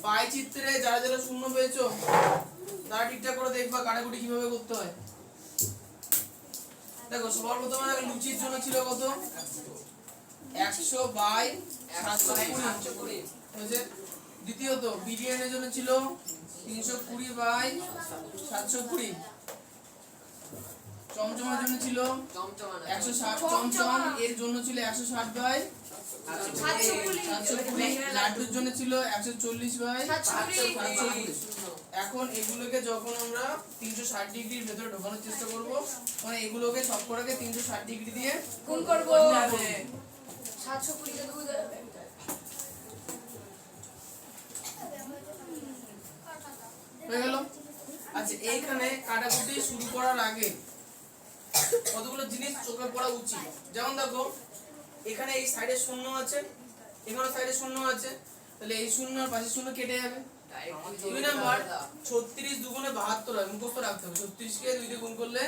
পাই চিত্রে যারা যারা শূন্য পেয়েছো তারা ঠিকঠাক করে দেখবা কাটাকুটি কিভাবে করতে হয়। দেখো সবার প্রথমে লুচির জন্য ছিল কত 100 বাই 720 হয়েছে। দ্বিতীয়ত বিরিয়ানির জন্য ছিল 320 বাই 720। চমচমার জন্য ছিল 160, চমচম এর জন্য ছিল 160 বাই 720। লাড্ডুর জন্য ছিল 140 বাই 720। এখন এগুলোকে যখন আমরা 360 ডিগ্রির ভেতরে ঢোকানোর চেষ্টা করব, মানে এগুলোকে সবকটাকে 360 ডিগ্রি দিয়ে গুণ করব। 720 কে 2 দ্বারা হয়ে গেল। আচ্ছা এইখানে কাটাকুটি শুরু করার আগে কতগুলো জিনিস চোখে পড়া উচিত। যেমন দেখো এখানে এই সাইডে শূন্য আছে, এখানে সাইডে শূন্য আছে, তাহলে এই শূন্য আর পাশে শূন্য কেটে যাবে। 2 নাম্বার 36 দুগুণে 72 হয়, মুখস্থ রাখতে হবে। 36 কে 2 দিয়ে গুণ করলে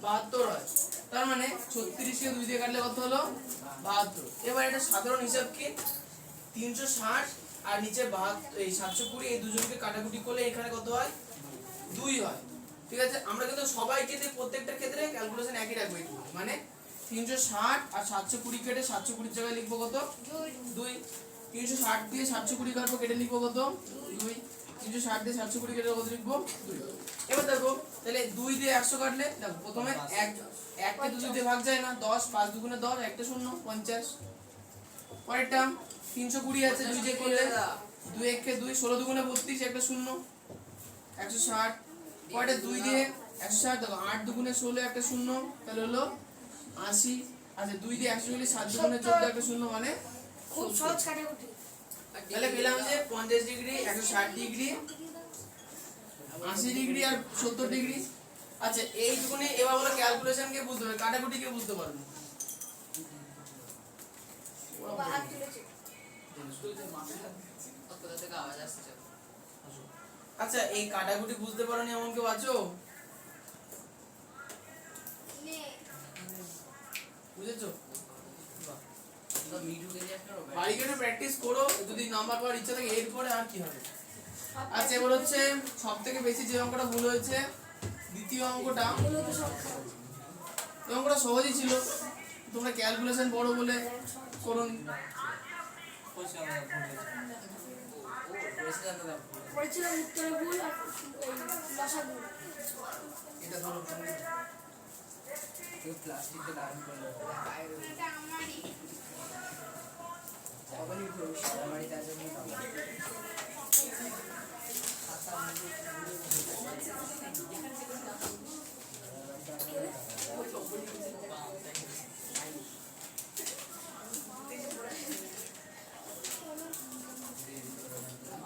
72 হয়। তার মানে 36 কে 2 দিয়ে কাটলে কত হলো 72। এবার এটা সাধারণ হিসাব কি 360 আর নিচে 72 এই 720 এই দুজনকে কাটাকুটি করলে এখানে কত হয় 2 হয়। ঠিক আছে, আমরা কিন্তু সবাইকে প্রত্যেকটা ক্ষেত্রে ক্যালকুলেশন একই রাখবো। মানে 360 আর 720 কেটে 720 জায়গায় লিখবো কত 2। 360 দিয়ে 720 কাটবো, কেটে লিখবো কত 2। 360 দিয়ে 720 কেটে কত লিখবো 2। এবার দেখো তাহলে 2 দিয়ে 100 কাটলে দেখো প্রথমে 1 কে 2 দিয়ে ভাগ যায় না, 10 5 দুগুণে 10, একটা শূন্য 50। পরেরটা 320 আছে, 2 দিয়ে করলে 2 1 কে 2, 16 দুগুণে 32, একটা শূন্য 160। পরেরটা 2 দিয়ে 160, দেখো 8 দুগুণে 16, একটা শূন্য, তাহলে হলো 80। আচ্ছা 2 দিয়ে 140, 7 দুগুণে 14, একটা শূন্য, মানে খুব সহজ কাটাকুটি। তাহলে পেলাম যে 50 ডিগ্রি 160 ডিগ্রি 80 ডিগ্রি আর 70 ডিগ্রি। আচ্ছা এইটুকুনি এবার বলো ক্যালকুলেশন কে বুঝতে পারবে, কাটাকুটি কে বুঝতে পারবে। আচ্ছা এই কাটাকুটি বুঝতে পারোনি এমন কেউ আছো? বুঝেছো? বাড়ি গিয়ে প্র্যাকটিস করো, যদি নাম্বার পাওয়ার ইচ্ছা থাকে এরপরে আর কি হবে। আচ্ছা এবার হচ্ছে সব থেকে বেশি যে অঙ্কটা ভুল হয়েছে দ্বিতীয় অঙ্কটা। এই অঙ্কটা সহজই ছিল, তোমরা ক্যালকুলেশন বড় বলে করুন। পড়েছিলাম উত্তরে ভুল আর লসাগু। এটা ধরো প্লাস্টিকটা দান করলো এটা আমারই সবারই ভবিষ্যৎ আমারই তার জন্য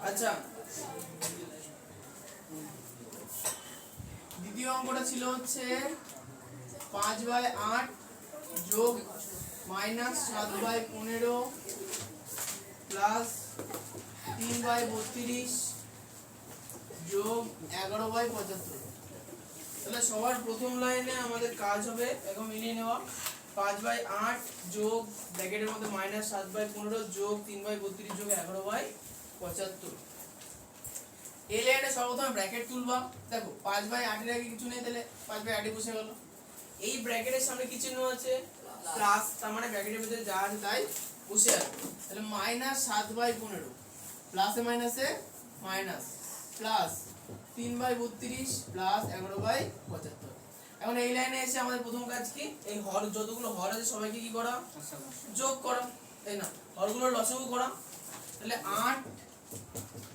আচ্ছা দ্বিতীয় অঙ্কটা ছিল হচ্ছে 5/8 যোগ -7/15 প্লাস 3/32 যোগ 11/75। তাহলে সবার প্রথম লাইনে আমাদের কাজ হবে এখন মিলিয়ে নেওয়া 5/8 যোগ ব্র্যাকেটের মধ্যে -7/15 যোগ 3/32 যোগ 11/75। এই লাইনে সর্বপ্রথম ব্র্যাকেট তুলবা। দেখো 5/8 এর আগে কিছু নেই, তাহলে 5/8 বসে গেল। এই ব্র্যাকেটের সামনে কি চিহ্ন আছে প্লাস, তার মানে ব্র্যাকেটের ভিতরে যা আছে তাই বসে আছে। তাহলে -7/15 প্লাসে মাইনাসে মাইনাস প্লাস 3/32 প্লাস 11/75। এখন এই লাইনে এসে আমাদের প্রথম কাজ কি, এই হর যতগুলো হর আছে সবাইকে কি করা যোগ করা, তাই না? হরগুলোর লসাগু করা। তাহলে 8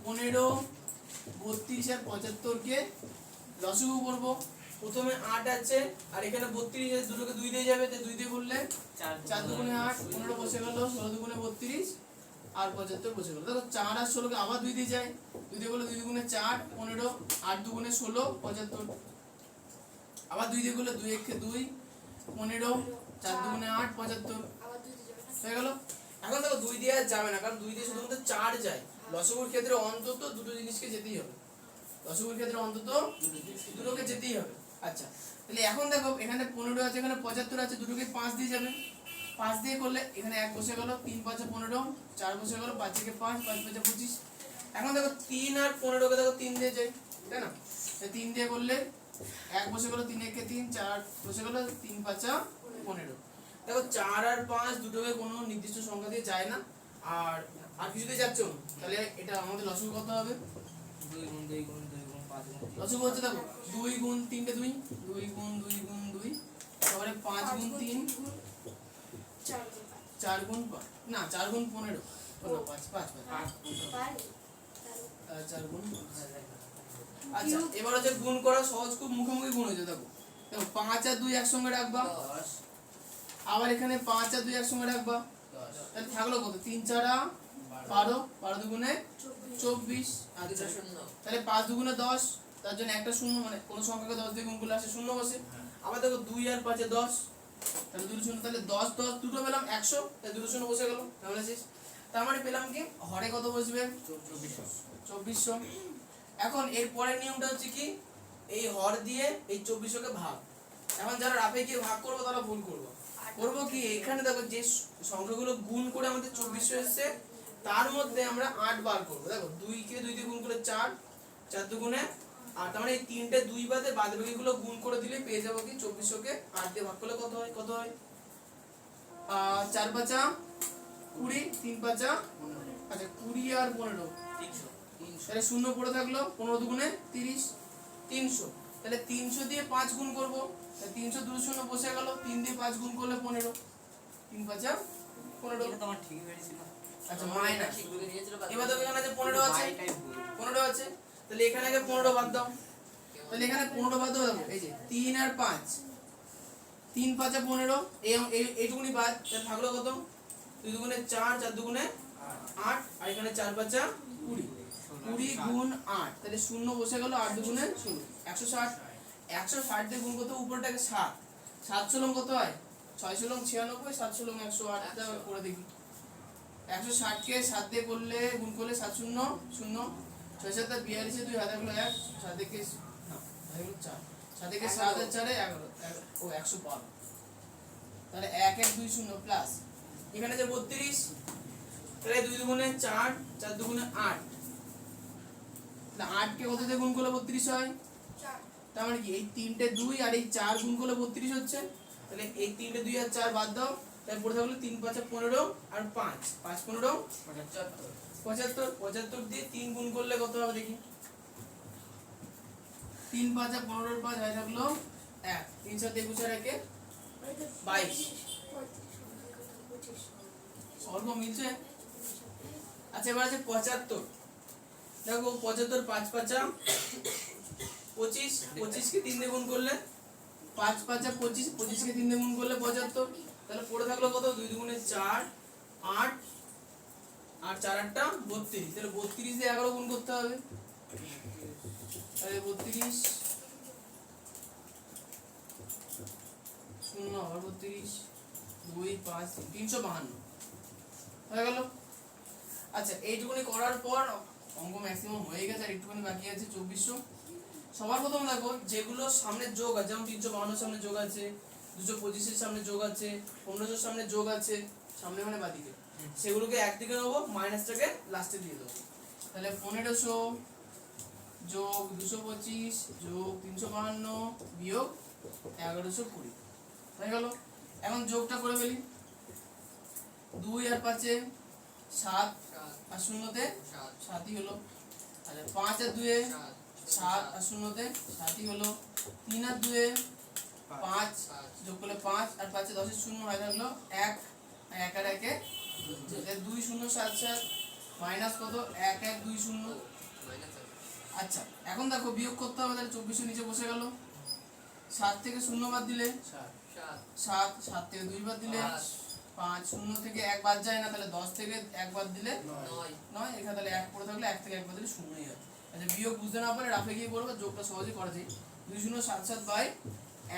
15 32 আর 75 কে লসাগু করব। প্রথমে 8 আছে আর এখানে 32 আছে, দুটোকে 2 দিয়ে যাবে, তাই 2 দিয়ে করলে 4 দুগুণে 8, 15 বসে গেল, 16 দুগুণে 32 আর 75 বসে গেল। দেখো 4 আর 16 কে আবার 2 দিয়ে যায়, 2 দিয়ে করলে 2 দুগুণে 4, 15, 8 দুগুণে 16, 75, আবার 2 দিয়ে করলে 2 একে 2, 15, 4 দুগুণে 8, 75 আবার দুই দিয়ে যাবে না? হয়ে গেল। এখন দেখো 2 দিয়ে আর যাবে না, কারণ 2 দিয়ে শুধুমাত্র 4 যায়। লসাগুর ক্ষেত্রে অন্তত দুটো জিনিসকে যেতেই হবে, লসাগুর ক্ষেত্রে অন্তত দুটোকে যেতেই হবে। আচ্ছা, তাহলে এখন দেখো এখানে 15 আছে, এখানে 75 আছে, দুটোকে 5 দিয়ে যাবে, 5 দিয়ে করলে এখানে 1 বসে গেল, 3 5 15, 4 বসে গেল, 5 থেকে 5, 5 5 25। এখন দেখো 3 আর 15 কে দেখো 3 দিয়ে যায়, তাই না? তাই 3 দিয়ে করলে 1 বসে গেল, 3 1 3, 4 বসে গেল, 3 5 15। দেখো 4 আর 5 দুটোকে কোনো নির্দিষ্ট সংখ্যা দিয়ে যায় না, আর আর কিছু দিয়ে যাচ্ছে না, তাহলে এটা আমাদের লসাগু কত হবে? 2 গুণ 2 গুণ 2 গুণ 5 গুণ 3। লসাগু হচ্ছে দেখো 2 গুণ 3 কে 2, 2 গুণ 2 গুণ 2, তারপরে 5 গুণ 3, 4 দিয়ে 4 গুণ 5, না 4 গুণ 15, না 5 5 পারি। 4 গুণ 5। আচ্ছা, এবার হচ্ছে গুণ করা সহজ, খুব মুখোমুখি গুণ হয়েছে। দেখো দেখো 5 আর 2 একসঙ্গে রাখবা, 10 আবার এখানে 5 আর 2 একসঙ্গে রাখবা, 10 তাহলে থাকলো কত? 3 4 12, 12 দুগুণে 24। আচ্ছা, তাহলে 5 দুগুণে 10, তার জন্য একটা শূন্য, মানে কোন সংখ্যাকে 10 দিয়ে গুণ করলে আসে শূন্য বসে। আবার দেখো 2 আর 5 এ 10, তাহলে দুটো শূন্য, তাহলে 10 10 দুটো পেলাম 100, তাহলে দুটো শূন্য বসে গেল, তাহলে শেষ। তার মানে পেলাম কি হরে কত বসবে? 2400। এখন এর পরের নিয়মটা হচ্ছে কি, এই হর দিয়ে এই 2400 কে ভাগ। এখন যারা রাফে গিয়ে ভাগ করবো তারা ভুল করবো। করবো কি, এখানে দেখো যে সংখ্যাগুলো গুণ করে আমাদের 2400 এসেছে, তার মধ্যে আমরা 8 বার করবো। দেখো 2 কে 2 দিয়ে গুণ করে 4, 4 দুগুণে 8, তার মানে এই তিনটে 2 বাদে বাদবাকিগুলো গুণ করে দিলে পেয়ে যাবো কি 2400 কে 8 দিয়ে ভাগ করলে কত হয়? কত হয়? 4 5 20, 3 5 আচ্ছা 20 আর 15, 300 তাহলে শূন্য পড়ে থাকলো, 15 দুগুণে 30, 300। তাহলে 300 দিয়ে 5 গুণ করবো, তাহলে 300 দুটো শূন্য বসে গেল, 3 দিয়ে 5 গুণ করলে 15, 3 5 15। এটা তোমার ঠিকই বেরিয়েছিল। আচ্ছা মাইনাস, ঠিক বলে দিয়েছিল। এবার তো এখানে যে 15 আছে, বাইটাই ভুল। 15 আছে, তাহলে এখানে আগে 15 বাদ দাও, তাহলে এখানে 15 বাদ দাও। দেখো এই যে 3 আর 5, 3 5 15, এইটুকুনি বাদ, তাহলে থাকলো কত? 2 দুগুণে 4, 4 দুগুণে 8, আর এখানে 4 5 20, 20 গুণ 8, তাহলে শূন্য বসে গেল, 8 দুগুণে 16, 160। 160 দিয়ে গুণ করতে উপরটাকে 7, 7 ষোলং কত হয়? 6 ষোলং 96, 7 ষোলং 108, টা করে দেখি। 160 কে 7 দিয়ে করলে গুণ করলে 7 শূন্য 0, 6 7 42, 2 হাতে গেল 1, 7 থেকে না হয়ে গেল 4, 7 থেকে 7 আর 4 11, ও 112, তাহলে 1 1 2 0 প্লাস এখানে যে 32, তাহলে 2 দুগুণে 4, 4 দুগুণে 8, না 8 কে কত দিয়ে গুণ করলে 32 হয়? 4 তার মানে কি এই তিনটে 2 আর এই 4 গুণ করলে 32 হচ্ছে, তাহলে এই তিনটে 2 আর 4 বাদ দাও, তাহলে পড়ে থাকলো 3 5 15 আর 5 5 15 75, 75 দিয়ে 3 গুণ করলে কত হবে দেখি? 3 5 15 আর 5 হয়ে থাকলো 1, 3 7 21 আর 1 22। অল্প মিলছে। আচ্ছা এবার আছে 75, দেখো 75 5 5 25, 25 কে 3 দিয়ে গুণ করলে 5 5 25, 25 কে 3 দিয়ে গুণ করলে 75, তাহলে পড়ে থাকলো কত? 2 দুগুণে 4 8, আর 4 8টা 32, তাহলে 32 দিয়ে 11 গুণ করতে হবে, তাহলে 32 0 আবার 32 2 5 352 হয়ে গেল। আচ্ছা এইটুকুনি করার পর অঙ্ক ম্যাক্সিমাম হয়ে গেছে, আর একটুখানি বাকি আছে 2400। সবার প্রথম দেখো যেগুলো সামনে যোগ আছে, যেমন 352 সামনে যোগ আছে, 225 এর সামনে যোগ আছে, 1500 সামনে যোগ আছে, সামনে মানে বাদিকে, সেগুলোকে একদিকে নেবো, মাইনাসটাকে লাস্টে দিয়ে দেবো। তাহলে 1500 যোগ 225 যোগ 352 বিয়োগ 1120 হয়ে গেল। এখন যোগটা করে ফেলি, 2 আর 5 এ 7, আর শূন্যতে 7ই হলো। আচ্ছা 5 আর 2 এ 7, আর শূন্যতে 7ই হলো। 3 আর 2 এ 5 যোগ করলে 5, আর 5 এ 10 এর শূন্য হয়ে থাকলো 1, 1 আর 1 এ 2 0 7 7 মাইনাস কত? 1 1 2 0। আচ্ছা এখন দেখো বিয়োগ করতে হবে, তাহলে 2400 নিচে বসে গেল, 7 থেকে 0 বাদ দিলে 7 7, 7 থেকে 2 বাদ দিলে 5, 0 থেকে 1 বাদ যায় না, তাহলে 10 থেকে 1 বাদ দিলে 9, এখানে তাহলে 1 পড়ে থাকলে 1 থেকে 1 বাদ দিলে 0 ই হবে। আচ্ছা বিয়োগ বুঝতে না পারলে রাফে গিয়ে করবো, যোগটা সহজে করা যায়। 2 0 7 7 বাই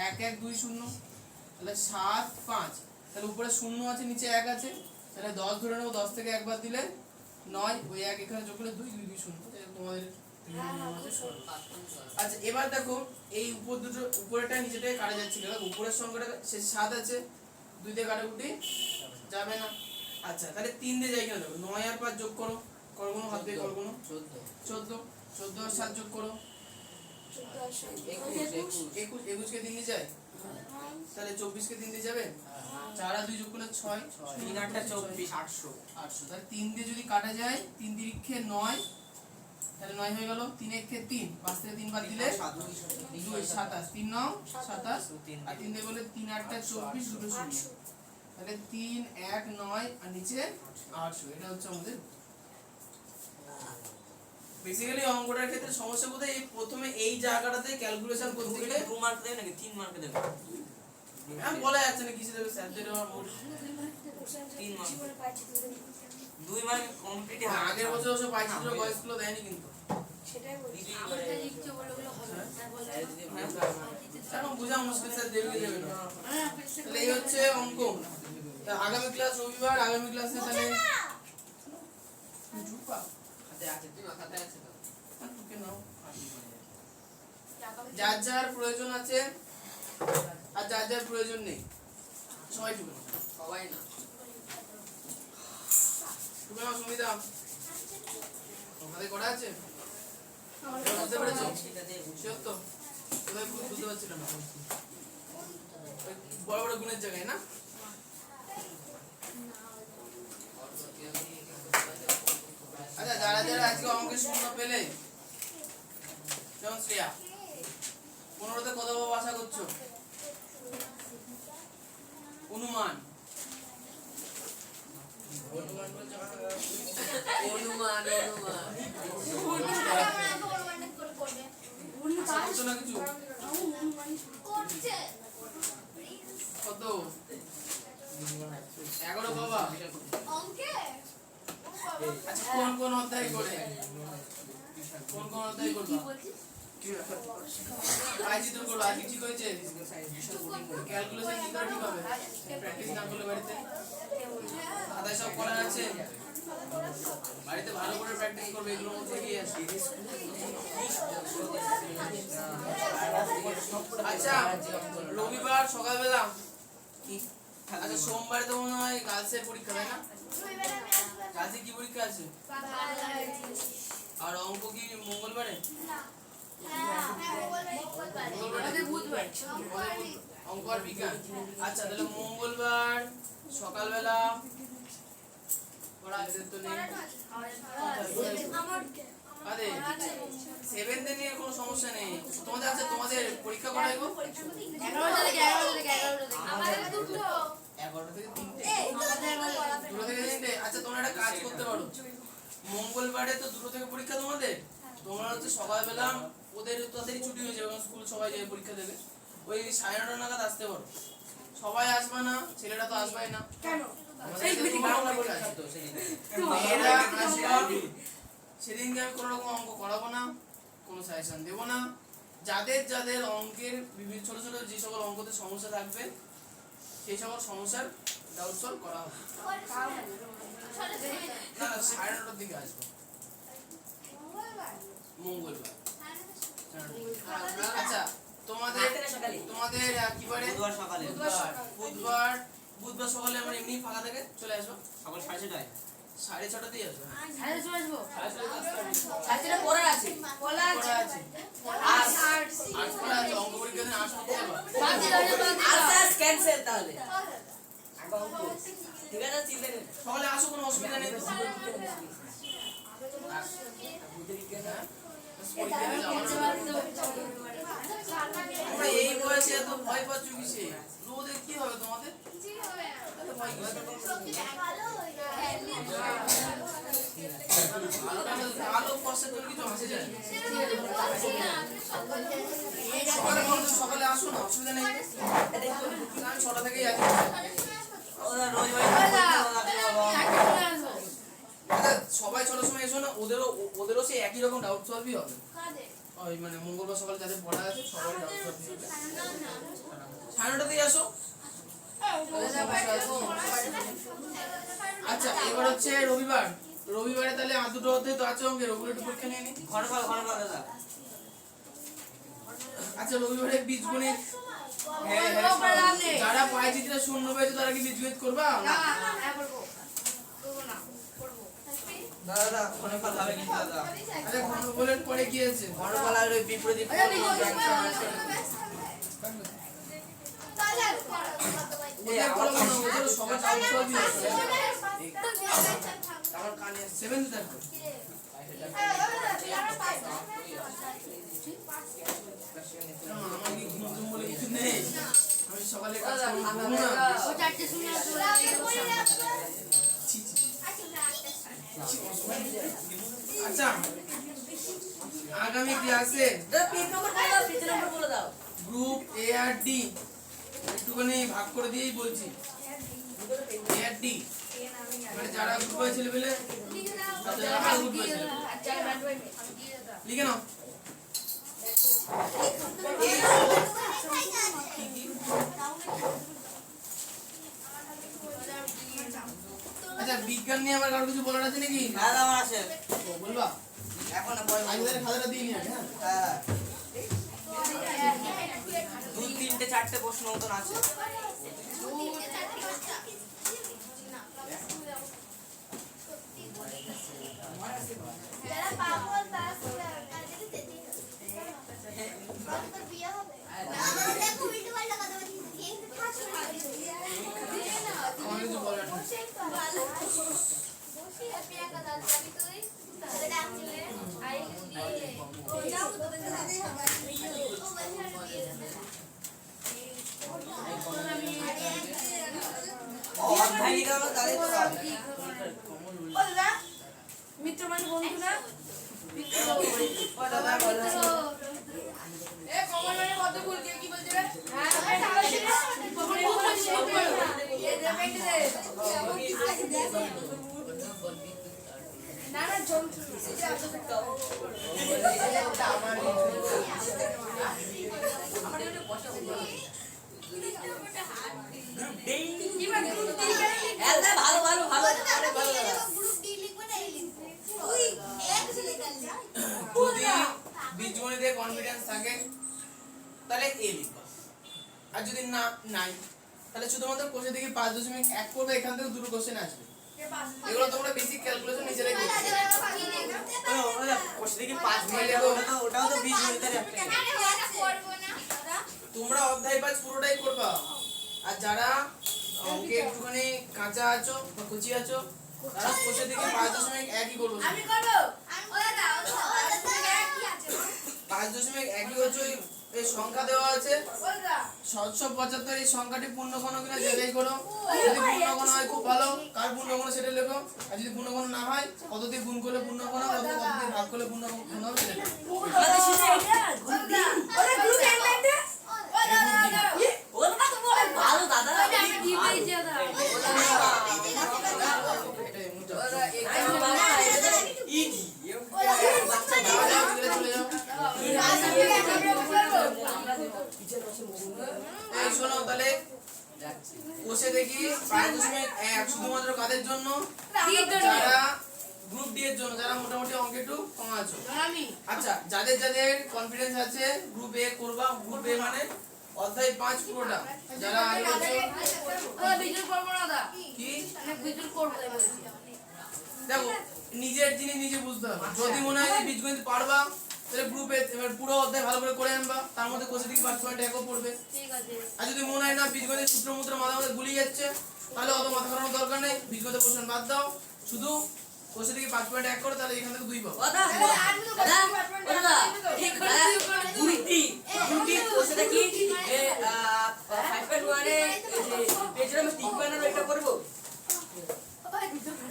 1 1 2 0, তাহলে 7 5, তাহলে উপরে 0 আছে নিচে 1 আছে, তাহলে 10 ধরে নেবো, 10 থেকে 1 বাদ দিলে 9, ওই 1 এখানে যোগ করলে 2 2 2 0, তোমাদের আচ্ছা এবার দেখো এই উপর দুটো উপরেটা নিচেটাই কাটা যাচ্ছে, দেখো উপরের সংখ্যাটা সে 7 আছে, 2 দিয়ে কাটাকুটি যাবে না। আচ্ছা তাহলে 3 দিয়ে যাই কেন, দেখো 9 আর 5 যোগ করো, করবো হাত দিয়ে করবো 14, 14 আর 7 যোগ করো 21 কে 3 দিয়ে যায়, তাহলে 24 কে 3 দিয়ে যাবে, 4 আর 2 যোগ করলে 6, 3 8 24 800 800, তাহলে 3 দিয়ে যদি কাটা যায় 3 তিরিক্ষে 9, তাহলে 9 হয়ে গেল, 3 একে 3, 5 থেকে 3 বাদ দিলে 2 27, 3 9 27, আর 3 দিয়ে বলে 3 8 24 দুটো 0, তাহলে 3 1 9 আর নিচে 800, এটা হচ্ছে আমাদের। বেসিক্যালি অঙ্কটার ক্ষেত্রে সমস্যা কোথায়, এই প্রথমে এই জায়গাটাতে ক্যালকুলেশন করতে গেলে 2 মার্ক দেবে নাকি 3 মার্ক দেবে? আমি বলা যাচ্ছে না কিছু দেবে স্যারদের আমার মোট 3 মার্ক 2 মার্ক কমপ্লিট আগের বছর ওসব পাইছিল বয়সগুলো দেয়নি কিন্তু সেটাই বলছি দিদি আমরা লিখতে বলে ওগুলো হবে না বলে এখন বোঝা মুশকিল, স্যার দেবে কি দেবে না। তাহলে এই হচ্ছে অঙ্ক। তা আগামী ক্লাস রবিবার, আগামী ক্লাসে তাহলে ঝুপা হাতে আছে, তুই খাতায় আছে তো? তোকে নাও, যার যার প্রয়োজন আছে আর যার যার প্রয়োজন নেই সবাই ঢুকে নাও, সবাই না ঢুকে নাও। সুমিতা তোমাদের করা আছে, বুঝতে পেরেছো? শিওর তো? কোথায় বুঝতে পারছিলাম না, ওই বড় বড় গুণের জায়গায় না। আচ্ছা যারা যারা আজকে অঙ্কে 0 পেলে, যেমন শ্রেয়া 15তে কত পাবো আশা করছো? অনুমান করছো না কিছু? কত? 11 বাবা। আচ্ছা কোন কোন অধ্যায় করে, কোন কোন অধ্যায় করবা? আইজিত করলো, আজকে ঠিক হয়েছে? ক্যালকুলেশন কি করে ঠিক হবে? প্র্যাকটিস না করলে বাড়িতে খাতায় সব করা আছে, বাড়িতে ভালো করে প্র্যাকটিস করবে, এগুলোর মধ্যে এগিয়ে আসবে। আচ্ছা রবিবার সকালবেলা কি, আচ্ছা সোমবারে তো মনে হয় গার্লসের পরীক্ষা তাই না? গার্লসের কি পরীক্ষা আছে? আর অঙ্ক কি মঙ্গলবারে? অঙ্ক আর বিজ্ঞান। আচ্ছা তাহলে মঙ্গলবার সকালবেলা তো নেই, আরে 7th নিয়ে কোনো সমস্যা নেই তোমাদের। আছে তোমাদের পরীক্ষা করাই গো 11টা থেকে 3টে। আচ্ছা তোমরা একটা কাজ করতে পারো, মঙ্গলবারে তো 2টো থেকে পরীক্ষা তোমাদের, তোমরা হচ্ছে সকালবেলা ওদের তাড়াতাড়ি ছুটি হয়ে যাবে, স্কুল সবাই যায় পরীক্ষা দেবে, ওই 9:30 নাগাদ আসতে পারো। সবাই আসবে না, ছেলেটা তো আসবেই না, সেদিনকে আমি কোনো রকম অঙ্ক করাবো না, কোনো সাজেশন দেবো না। যাদের যাদের অঙ্কের বিভিন্ন ছোট ছোট যে সকল অঙ্কতে সমস্যা থাকবে সেই সকল সমস্যার ডাউট সলভ করা হবে। না 9:30টার দিকে আসবো মঙ্গলবার। আচ্ছা তোমাদের তোমাদের কি বারে? বুধবার সকালে। বুধবার সকালে আমরা এমনি ফাঁকা থেকে চলে আসবো, সকাল 6:30টায়। 6:30টাতেই আসবো। অঙ্ক পরীক্ষা দিন আসবো, সকালে আসো, কোনো অসুবিধা নেই। তোমরা এই বয়সে এত ভয় পাচ্ছ কিসে? রোদে কি হবে তোমাদের? ভালো ভালো কষ্টে তোর কিছু আসে যায় না। সকালে বলতো সকালে আসো না, অসুবিধা নেই। আমি 6টা থেকেই আছি। ওরা রোজ বাড়ি আচ্ছা সবাই 6টার সময় এসো না, ওদেরও সেই একই রকম ডাউট সলভই হবে। ওই মানে মঙ্গলবার সকালে যাদের পড়া আছে সবাই ডাউট সলভ হবে। 9:30তেই আসো। আচ্ছা এবার হচ্ছে রবিবার। রবিবারে তাহলে আর দুটো হতে তো আছে অঙ্কের, ওগুলো একটু পরীক্ষা নিয়ে নি। ঘনফল দাদা। আচ্ছা রবিবারে বীজগণিত যারা পাইচিত্রা শূন্য পেয়েছে তারা কি বীজগণিত করবা? দাদা ঘনফল হবে কিন্তু দাদা। আচ্ছা ঘনফলের পরে কি আছে? ঘনফল আর ওই বিপরীত ওদের করবো না, ওদের সবার ডাউট সলভই আছে। আমার কানে 7th দেখো। আমার কি ঘুম বলে কিছু নেই, আমি সকালে কাজ করবো না। ছি, ছি, ছি। আচ্ছা আগামী ক্লাসে গ্রুপ এ আর ডি একটুখানি ভাগ করে দিয়েই বলছি। এ আর ডি মানে যারা গ্রুপ হয়ে ছেলে পেলে লিখে নাও। আচ্ছা বিজ্ঞান নিয়ে আমার কারো কিছু বলার আছে নাকি? দাদা আমার আছে। বলবা এখন আগে খাতাটা দিয়ে নিয়ে হ্যাঁ। হ্যাঁ 2, 3, 4টে প্রশ্ন মতন আছে। আমার কিছু বলার নেই। অধ্যায় লিখে আমার তাহলে তো হবে। মিত্র মানে বন্ধু না? যদি বীজগণিতে কনফিডেন্স থাকে তাহলে এ লিখবা, আর যদি না নাই তাহলে শুধুমাত্র কোষে থেকে 5.1 করবে। এখান থেকে দুটো কোশ্চেন আসবে, এগুলো তোমরা বেসিক ক্যালকুলেশন নিজেরাই করবে। কোশ্চেন থেকে 5 মিনিট ওটাও তো 20 মিনিটের একটা। তোমরা অধ্যায় 5 পুরোটাই করবা, আর যারা অঙ্কে একটুখানি কাঁচা আছো বা কুচি আছো তারা কোষে থেকে 5.1 করবো। আমি করবো। 5.1 হচ্ছে এই সংখ্যা দেওয়া আছে 775। এই সংখ্যাটি পূর্ণগণ কিনা যাচাই করো, যদি পূর্ণগণ হয় খুব ভালো, কার পূর্ণগণ সেটা লেখো, আর যদি পূর্ণগণ না হয় কত দিয়ে গুণ করলে পূর্ণগণ হবে, কত দিয়ে ভাগ করলে পূর্ণগণ হবে সেটা লেখো। ভালো দাদা এটাই মুদ্রা। চলে যাও। এই শোনো তাহলে কোষে দেখি 5.1 শুধুমাত্র কাদের জন্য? যারা গ্রুপ ডি এর জন্য, যারা মোটামুটি অঙ্কে একটু কম আছো। আচ্ছা যাদের যাদের কনফিডেন্স আছে গ্রুপ এ করবা। গ্রুপ এ মানে অধ্যায় 5 পুরোটা। যারা আগে বলছো কি দেখো নিজের জিনিস নিজে বুঝতে হবে। যদি মনে হয় যে বীজগণিত পারবা তাহলে গ্রুপে এবার পুরো অধ্যায় ভালো করে করে আনবা, তার মধ্যে কোষে থেকে 5.1 পড়বে। আর যদি মনে হয় না বীজগণিত সূত্র মুদ্র মাথা মধ্যে গুলিয়ে যাচ্ছে তাহলে অত মাথা ঘামানোর দরকার নেই, বীজগণিত প্রশ্ন বাদ দাও, শুধু কোষে থেকে 5.1 করো, তাহলে এখান থেকে 2 পাবো।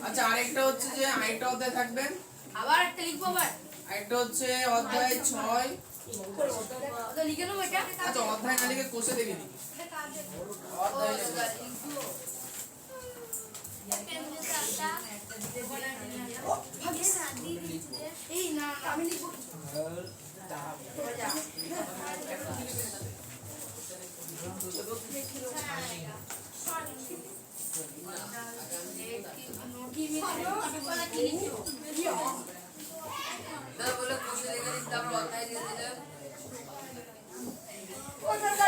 আচ্ছা আরেকটা হচ্ছে যে আরেকটা অধ্যায় থাকবে আবার একটা লিখবো আবার একটা হচ্ছে অধ্যায় 6 ওটা লিখে নেবো এটা আচ্ছা অধ্যায় না লিখে কোষে দেখে দিই ও অধ্যায় ওটা লিখবো এই না আমি লিখবো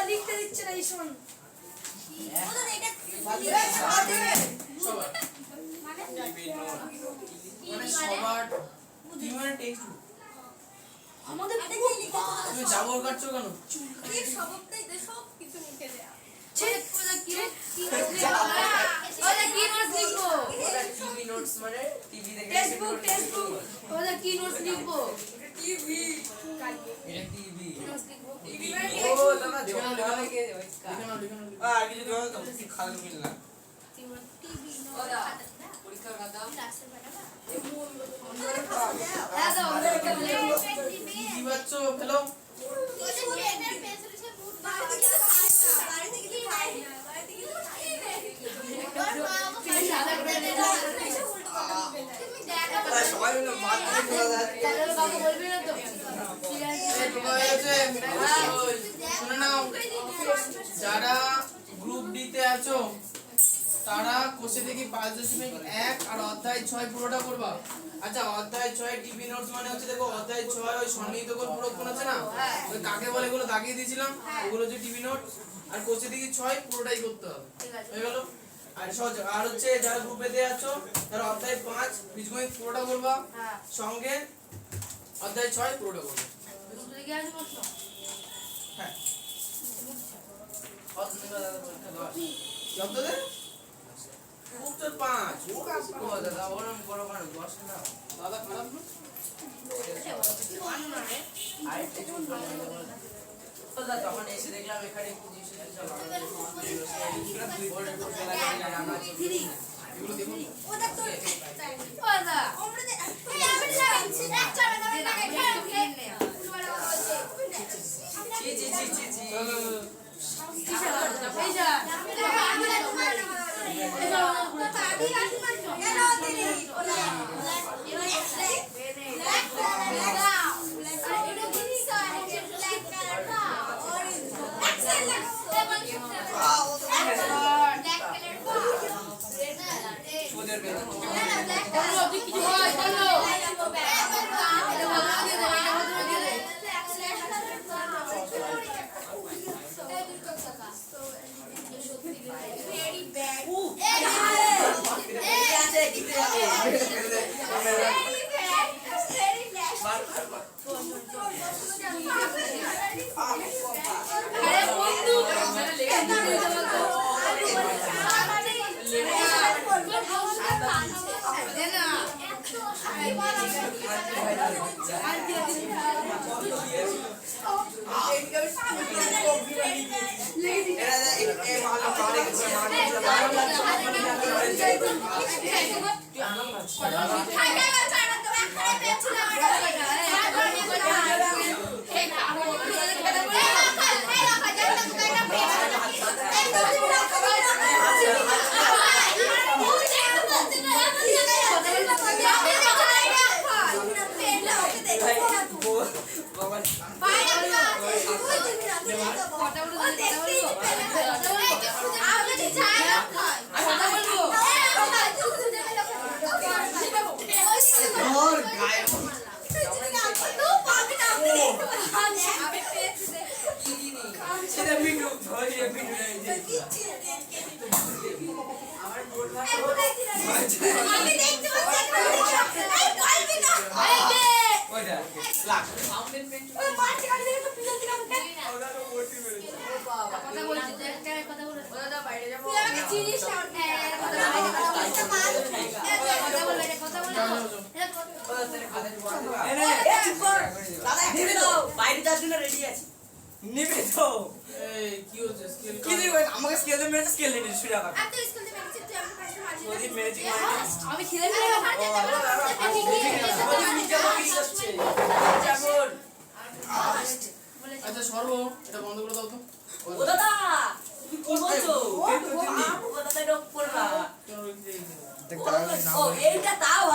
লিখতে দিচ্ছে না এই শোন সবার মানে সবার কি মানে টেক্সট আমাদের তুমি জাবর কাটছো কেন টিভি নোটস মানে টিভি দেখে টেক্সটবুক টেক্সটবুক ওটা কি নোটস লিখবো এটা টিভি ও দাদা লেখা লিখে নাও আর কিছু দাও তো খালি মিল না পরীক্ষার খাতা কি বাচ্চ ফেলো সবাই মিলে মাথা ঘোরা যাচ্ছে বলবি না তো শুনে নাও যারা গ্রুপ ডি তে আছো তারা কোষে দেখি 5.1 আর অধ্যায় 6 পুরোটা করবা আচ্ছা অধ্যায় 6 টিভি নোটস মানে হচ্ছে দেখো অধ্যায় 6 ওই সন্নিহিত কোণ পুরোক্ষণ আছে না ওই কাকে বলে এগুলো দাগিয়ে দিয়েছিলাম ওগুলো হচ্ছে টিভি নোটস আর কোষে দেখি 6 পুরোটাই করতে হবে হয়ে গেল আর সহজ আর হচ্ছে যারা গ্রুপে তে আছো তারা অধ্যায় 5 বীজগণিত পুরোটা করবা সঙ্গে অধ্যায় 6 পুরোটা করবা হ্যাঁ কত দে উত্তর 5 ও দাদা ওরম বড় কারণ দশ না দাদা খারাপ না আরেকটা ও দাদা তখন এসে দেখলাম এখানে কি জিনিস এগুলো দেখুন জি জি জি জি জি ওদের বেতন বাইরে যাওয়ার জন্য রেডি আছি নেবে তো এই কি হচ্ছে স্কেল কি দিবে আমাকে স্কেল দিয়ে মেরেছে স্কেল দিয়ে শুরু কর ওদিন মেরেছি আমি খেলে কি করছে? যেমন আচ্ছা সর্ব এটা বন্ধ করে দাও তো ও দাদা তুমি কি বলছো? ও দাদা ডক করলা। ও এইটা তাও